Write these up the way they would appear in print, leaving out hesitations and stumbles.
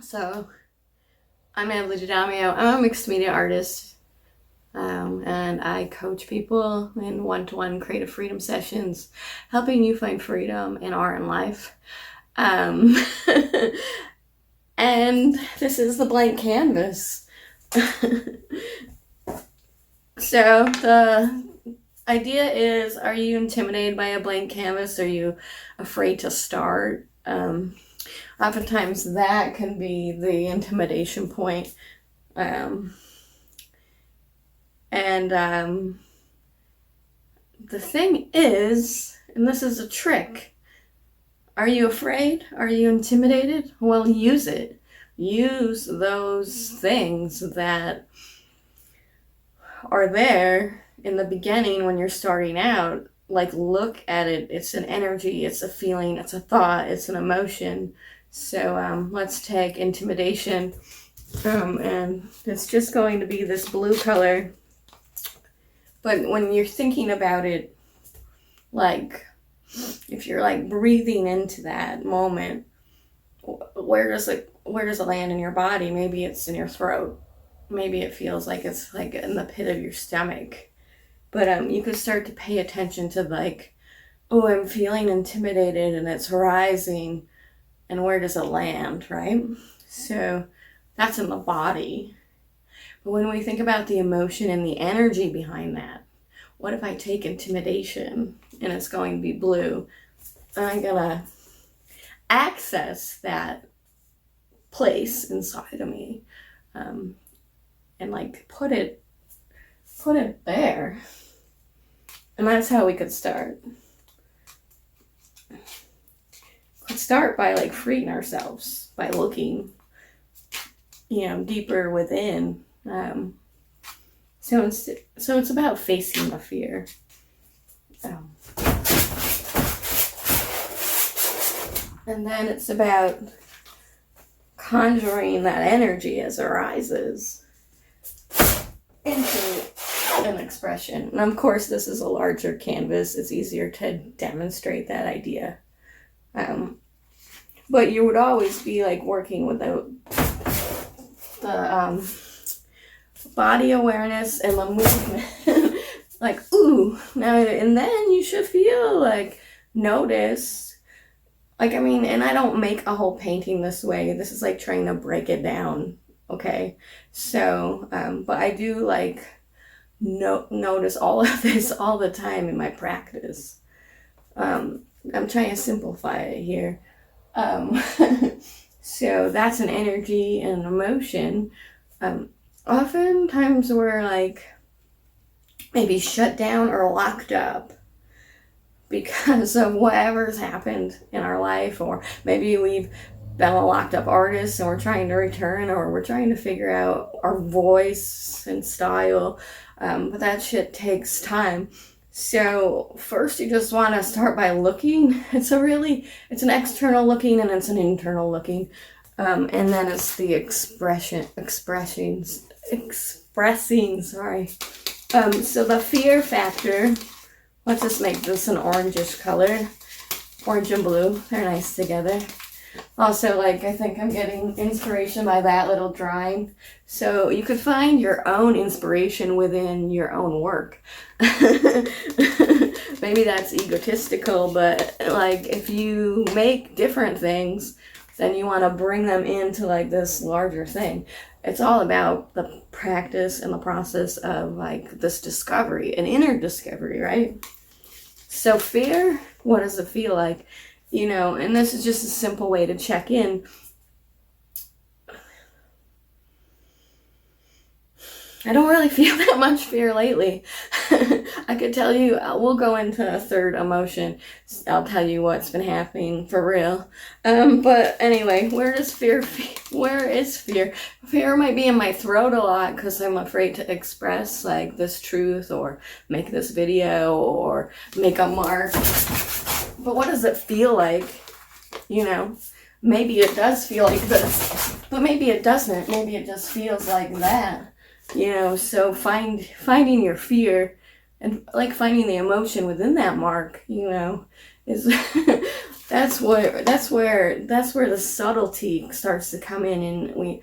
So I'm Natalie D'Adamio. I'm a mixed media artist, and I coach people in one-to-one creative freedom sessions, helping you find freedom in art and life. Um, and this is the blank canvas. So the idea is, are you intimidated by a blank canvas? Are you afraid to start? Oftentimes that can be the intimidation point. And the thing is, and this is a trick, are you afraid? Are you intimidated? Well, use it. Use those things that are there in the beginning when you're starting out. Like, look at it. It's an energy, it's a feeling, it's a thought, it's an emotion. So let's take intimidation, and it's just going to be this blue color. But when you're thinking about it, like, if you're like breathing into that moment, where does it land in your body? Maybe it's in your throat. Maybe it feels like it's like in the pit of your stomach. But you could start to pay attention to, like, oh, I'm feeling intimidated and it's rising. And where does it land, right? So that's in the body. But when we think about the emotion and the energy behind that, what if I take intimidation and it's going to be blue? And I'm gonna access that place inside of me, and like put it there. And that's how we could start. Let's start by like freeing ourselves by looking, deeper within. So it's about facing the fear. And then it's about conjuring that energy as it arises into an expression. And of course, this is a larger canvas. It's easier to demonstrate that idea. But you would always be like working with the body awareness and the movement. Like, ooh, now, and then you should feel like, notice. Like, I mean, and I don't make a whole painting this way. This is like trying to break it down. Okay. So, but I do like notice all of this all the time in my practice. I'm trying to simplify it here. So that's an energy and an emotion. Oftentimes we're like maybe shut down or locked up because of whatever's happened in our life, or maybe we've been a locked up artist and we're trying to return, or we're trying to figure out our voice and style. But that shit takes time. So first you just want to start by looking. It's an external looking and it's an internal looking. And then it's the expressing, sorry. So the fear factor, let's just make this an orangish color. Orange and blue, they're nice together. Also, like, I think I'm getting inspiration by that little drawing. So you could find your own inspiration within your own work. Maybe that's egotistical, but like, if you make different things, then you want to bring them into like this larger thing. It's all about the practice and the process of like this discovery, an inner discovery, right? So fear, what does it feel like? And this is just a simple way to check in. I don't really feel that much fear lately. I could tell you, we'll go into a third emotion. I'll tell you what's been happening for real. But anyway, where is fear? Fear might be in my throat a lot because I'm afraid to express like this truth, or make this video, or make a mark. But what does it feel like? Maybe it does feel like this, but maybe it doesn't. Maybe it just feels like that. So finding your fear and like finding the emotion within that mark, is That's where the subtlety starts to come in, and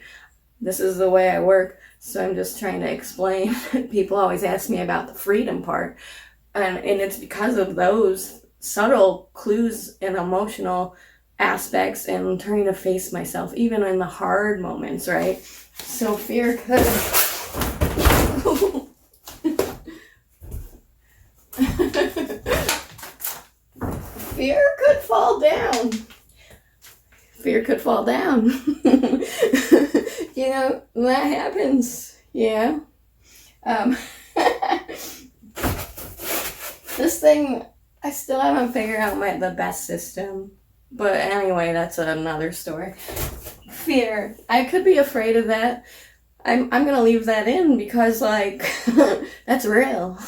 this is the way I work, so I'm just trying to explain. People always ask me about the freedom part, and it's because of those subtle clues and emotional aspects, and trying to face myself even in the hard moments, right? So fear could fear could fall down. Fear could fall down. You know, that happens. Yeah. This thing, I still haven't figured out the best system. But anyway, that's another story. Fear. I could be afraid of that. I'm gonna leave that in because, like, that's real.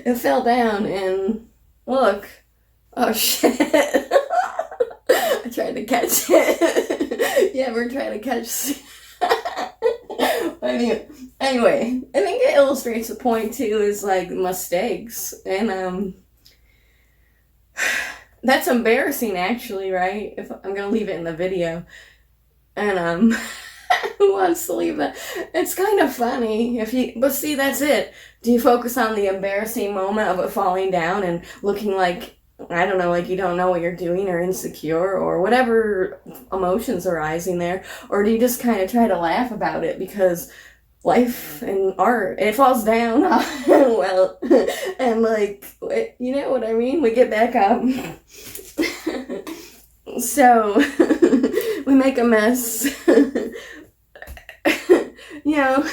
It fell down and look. Oh shit. I tried to catch it. You ever try to catch Anyway, I think it illustrates the point too, is like mistakes. And that's embarrassing actually, right? If I'm gonna leave it in the video. And who wants to leave that? It's kind of funny but see, that's it. Do you focus on the embarrassing moment of it falling down and looking like, I don't know, like you don't know what you're doing or insecure or whatever emotions are rising there? Or do you just kind of try to laugh about it because life and art, it falls down? Well, and like, you know what I mean? We get back up. So, we make a mess. You know,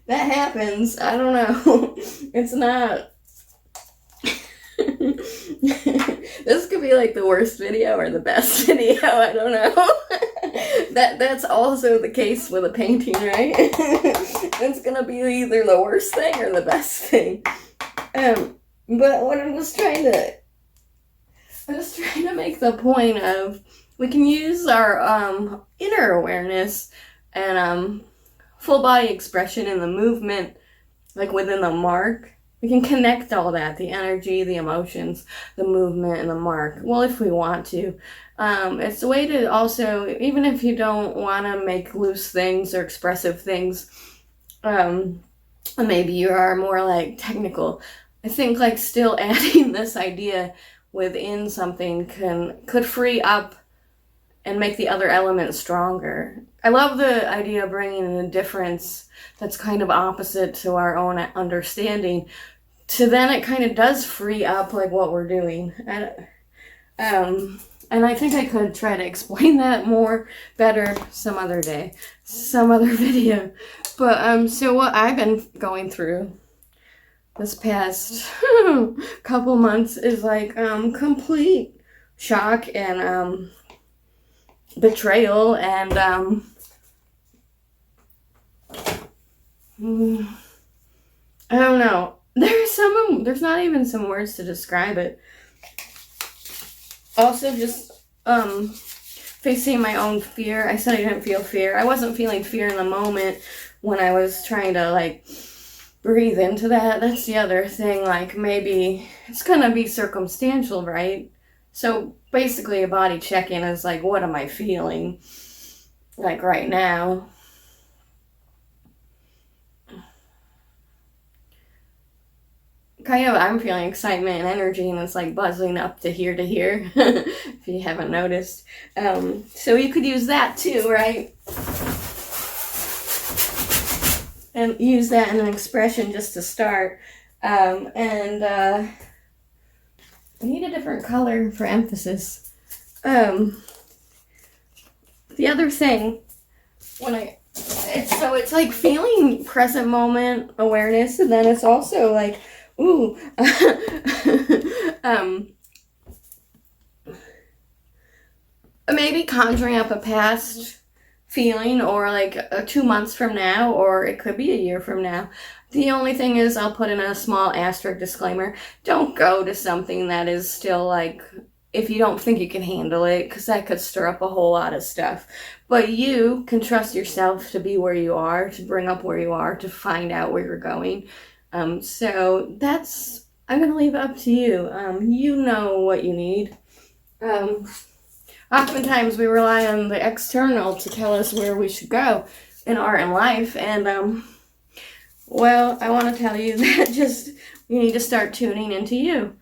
that happens. I don't know. It's not. This could be like the worst video or the best video. I don't know. That's also the case with a painting, right? It's gonna be either the worst thing or the best thing. But what I'm just trying to make the point of, we can use our inner awareness and full body expression and the movement, like within the mark. We can connect all that, the energy, the emotions, the movement, and the mark. Well, if we want to. It's a way to also, even if you don't want to make loose things or expressive things, maybe you are more like technical. I think like still adding this idea within something could free up and make the other element stronger. I love the idea of bringing in a difference that's kind of opposite to our own understanding. So then it kind of does free up like what we're doing. And I think I could try to explain that better some other day, some other video. But so what I've been going through this past couple months is like complete shock and betrayal and I don't know. There's not even some words to describe it. Also, just facing my own fear. I said I didn't feel fear. I wasn't feeling fear in the moment when I was trying to like breathe into that. That's the other thing. Like maybe it's gonna be circumstantial, right? So basically, a body check-in is like, what am I feeling like right now? Kind of, I'm feeling excitement and energy, and it's like buzzing up to here, if you haven't noticed. So you could use that too, right? And use that in an expression just to start. I need a different color for emphasis. The other thing, it's like feeling present moment awareness, and then it's also like, ooh, maybe conjuring up a past feeling, or like 2 months from now, or it could be a year from now. The only thing is, I'll put in a small asterisk disclaimer. Don't go to something that is still like, if you don't think you can handle it, because that could stir up a whole lot of stuff. But you can trust yourself to be where you are, to bring up where you are, to find out where you're going. So I'm going to leave it up to you. You know what you need. Um, Oftentimes we rely on the external to tell us where we should go in art and life, and well, I want to tell you that just you need to start tuning into you.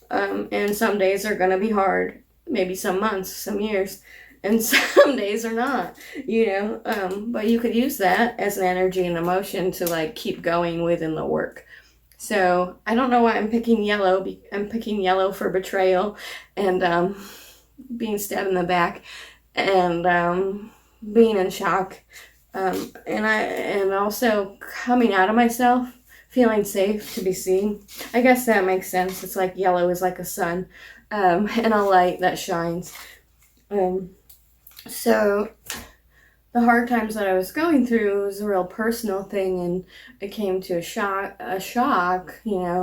And some days are going to be hard, maybe some months, some years, and some days are not, but you could use that as an energy and emotion to like keep going within the work. So I don't know why I'm picking yellow. I'm picking yellow for betrayal and being stabbed in the back and being in shock, and also coming out of myself, feeling safe to be seen. I guess that makes sense. It's like yellow is like a sun, and a light that shines. So the hard times that I was going through was a real personal thing, and it came to a shock,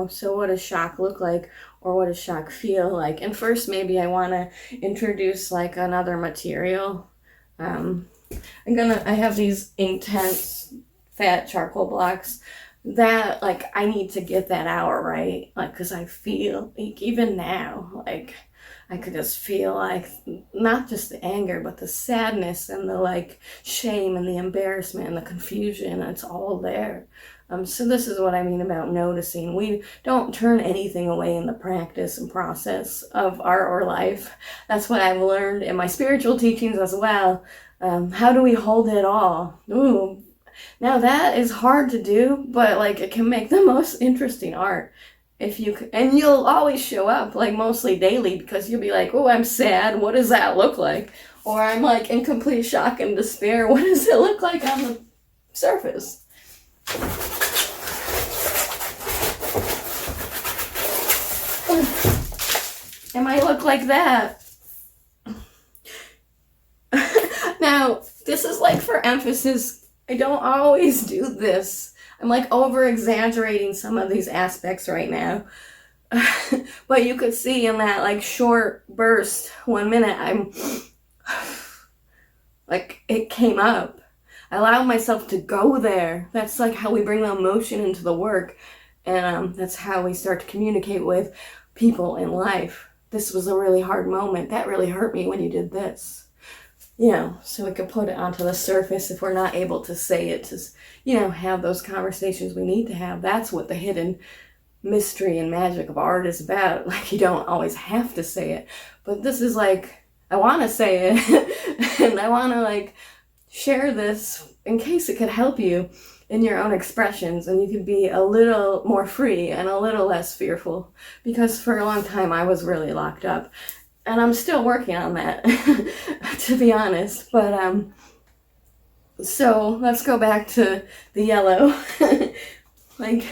so what does shock look like, or what does shock feel like? And first, maybe I want to introduce like another material. I have these intense fat charcoal blocks that like I need to get that out, right? Like, because I feel like even now, like I could just feel like not just the anger, but the sadness and the like shame and the embarrassment and the confusion. It's all there. So this is what I mean about noticing. We don't turn anything away in the practice and process of art or life. That's what I've learned in my spiritual teachings as well. How do we hold it all? Ooh, now that is hard to do, but like it can make the most interesting art. And you'll always show up, like mostly daily, because you'll be like, oh, I'm sad, what does that look like? Or I'm like in complete shock and despair, what does it look like on the surface? It might look like that. Now, this is like for emphasis. I don't always do this. I'm like over exaggerating some of these aspects right now. But you could see in that like short burst, 1 minute, I'm like, it came up. I allowed myself to go there. That's like how we bring the emotion into the work. And that's how we start to communicate with people in life. This was a really hard moment. That really hurt me when you did this. So we could put it onto the surface if we're not able to say it, to, have those conversations we need to have. That's what the hidden mystery and magic of art is about. Like, you don't always have to say it, but this is like, I want to say it, and I want to like share this in case it could help you in your own expressions, and you could be a little more free and a little less fearful, because for a long time I was really locked up. And I'm still working on that, to be honest. But, so let's go back to the yellow. Like,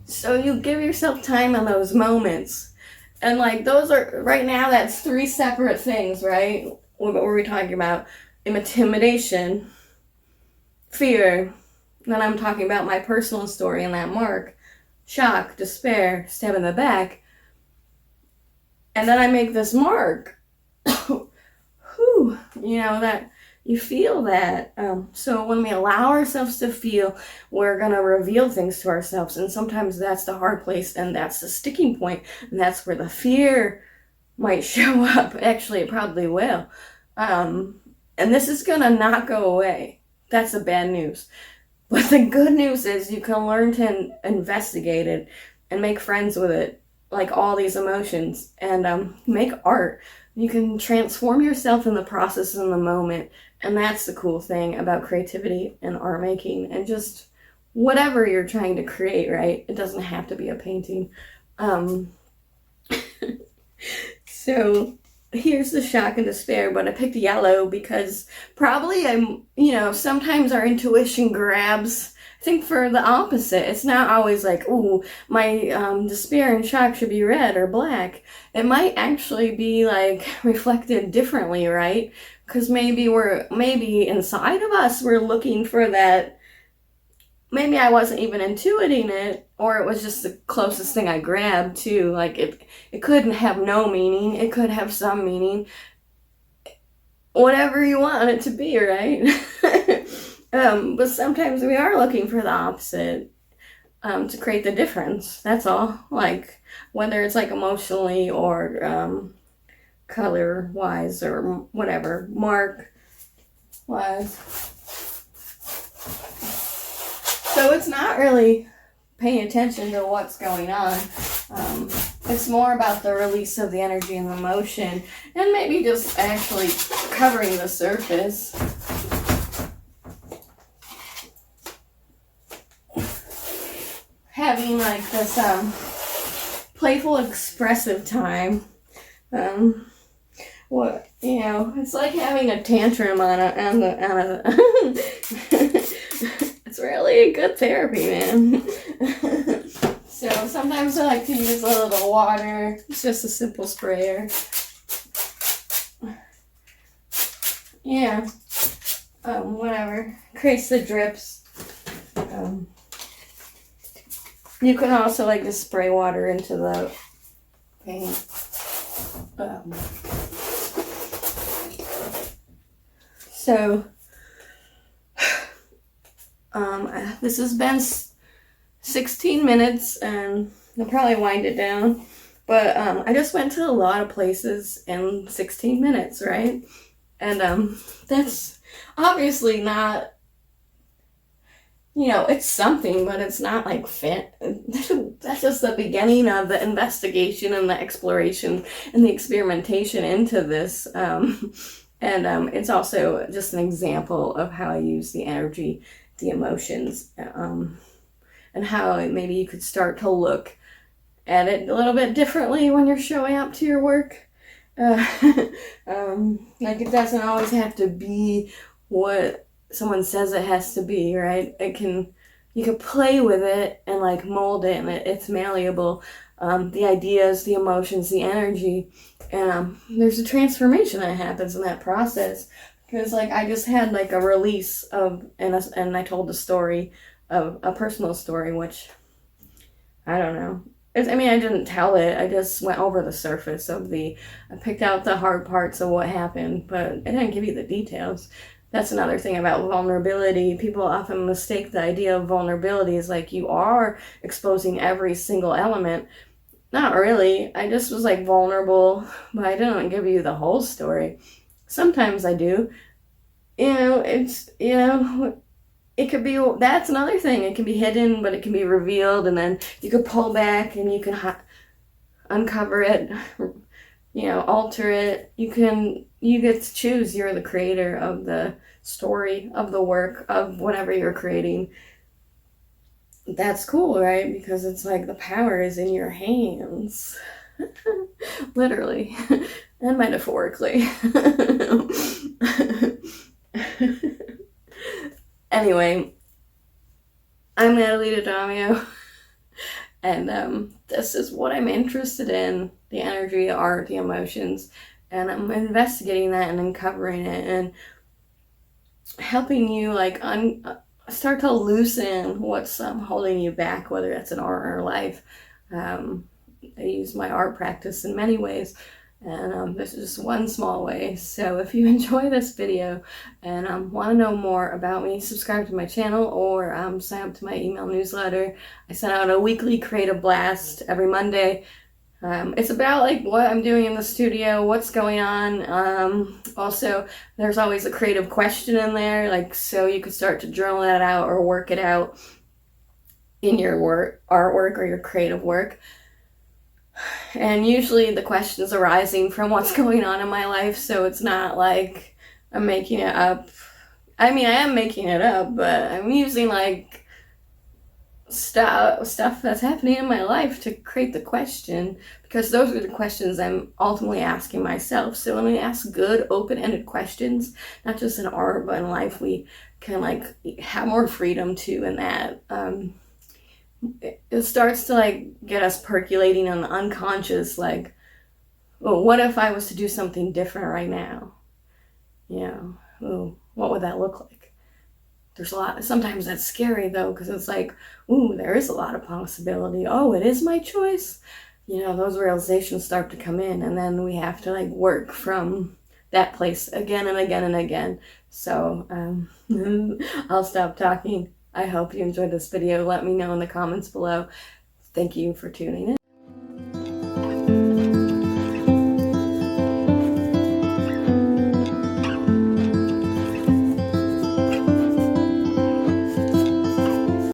so you give yourself time in those moments. And like, those are, right now, that's 3 separate things, right? What were we talking about? Intimidation, fear. Then I'm talking about my personal story and that mark. Shock, despair, stab in the back. And then I make this mark. Whew, that you feel that. So when we allow ourselves to feel, we're going to reveal things to ourselves. And sometimes that's the hard place, and that's the sticking point. And that's where the fear might show up. Actually, it probably will. And this is going to not go away. That's the bad news. But the good news is you can learn to investigate it and make friends with it. Like all these emotions, and make art. You can transform yourself in the process, in the moment, and that's the cool thing about creativity and art making, and just whatever you're trying to create, right? It doesn't have to be a painting. So here's the shock and despair, but I picked yellow because probably sometimes our intuition grabs. I think for the opposite, it's not always like, ooh, my despair and shock should be red or black. It might actually be like reflected differently, right? Because maybe inside of us, we're looking for that. Maybe I wasn't even intuiting it, or it was just the closest thing I grabbed to. Like it couldn't have no meaning. It could have some meaning. Whatever you want it to be, right? But sometimes we are looking for the opposite. to create the difference. That's all. Like, whether it's like emotionally or color wise or whatever, mark wise. So it's not really paying attention to what's going on. It's more about the release of the energy and the emotion, and maybe just actually covering the surface. Having like this playful, expressive time. It's like having a tantrum on a it's really a good therapy, man. So sometimes I like to use a little water. It's just a simple sprayer. Yeah. Whatever. Creates the drips. You can also like just spray water into the paint. So this has been 16 minutes, and I'll probably wind it down. But I just went to a lot of places in 16 minutes, right? And that's obviously not, it's something, but it's not like fit. That's just the beginning of the investigation and the exploration and the experimentation into this. And it's also just an example of how I use the energy, the emotions, and how maybe you could start to look at it a little bit differently when you're showing up to your work. Like, it doesn't always have to be what someone says it has to be, right? You can play with it and like mold it, and it's malleable. The ideas, the emotions, the energy, and there's a transformation that happens in that process. Because like I just had like a release of, and I told the story of a personal story, which I don't know. I didn't tell it. I just went over the surface I picked out the hard parts of what happened, but it didn't give you the details. That's another thing about vulnerability. People often mistake the idea of vulnerability as like you are exposing every single element. Not really. I just was like vulnerable, but I didn't give you the whole story. Sometimes I do. It could be, that's another thing. It can be hidden, but it can be revealed, and then you could pull back and you can uncover it, alter it. You get to choose. You're the creator of the story, of the work, of whatever you're creating. That's cool, right? Because it's like the power is in your hands. Literally and metaphorically. Anyway, I'm Natalie D'Adamio, and this is what I'm interested in: the energy, the art, the emotions, and I'm investigating that and uncovering it and helping you like start to loosen what's holding you back, whether that's in art or life. I use my art practice in many ways, and this is just one small way. So if you enjoy this video and want to know more about me, subscribe to my channel or sign up to my email newsletter. I send out a weekly creative blast every Monday. It's about like what I'm doing in the studio, what's going on. Also, there's always a creative question in there, like so you could start to journal that out or work it out in your artwork or your creative work. And usually the questions arising from what's going on in my life, so it's not like I'm making it up. I am making it up, but I'm using like stuff that's happening in my life to create the question, because those are the questions I'm ultimately asking myself. So when we ask good, open-ended questions, not just in art but in life, we can like have more freedom too in that. It starts to like get us percolating on the unconscious, like, well, what if I was to do something different right now? What would that look like? There's a lot. Sometimes that's scary though, because it's like, ooh, there is a lot of possibility. Oh, it is my choice. Those realizations start to come in, and then we have to like work from that place again and again and again. So I'll stop talking. I hope you enjoyed this video. Let me know in the comments below. Thank you for tuning in.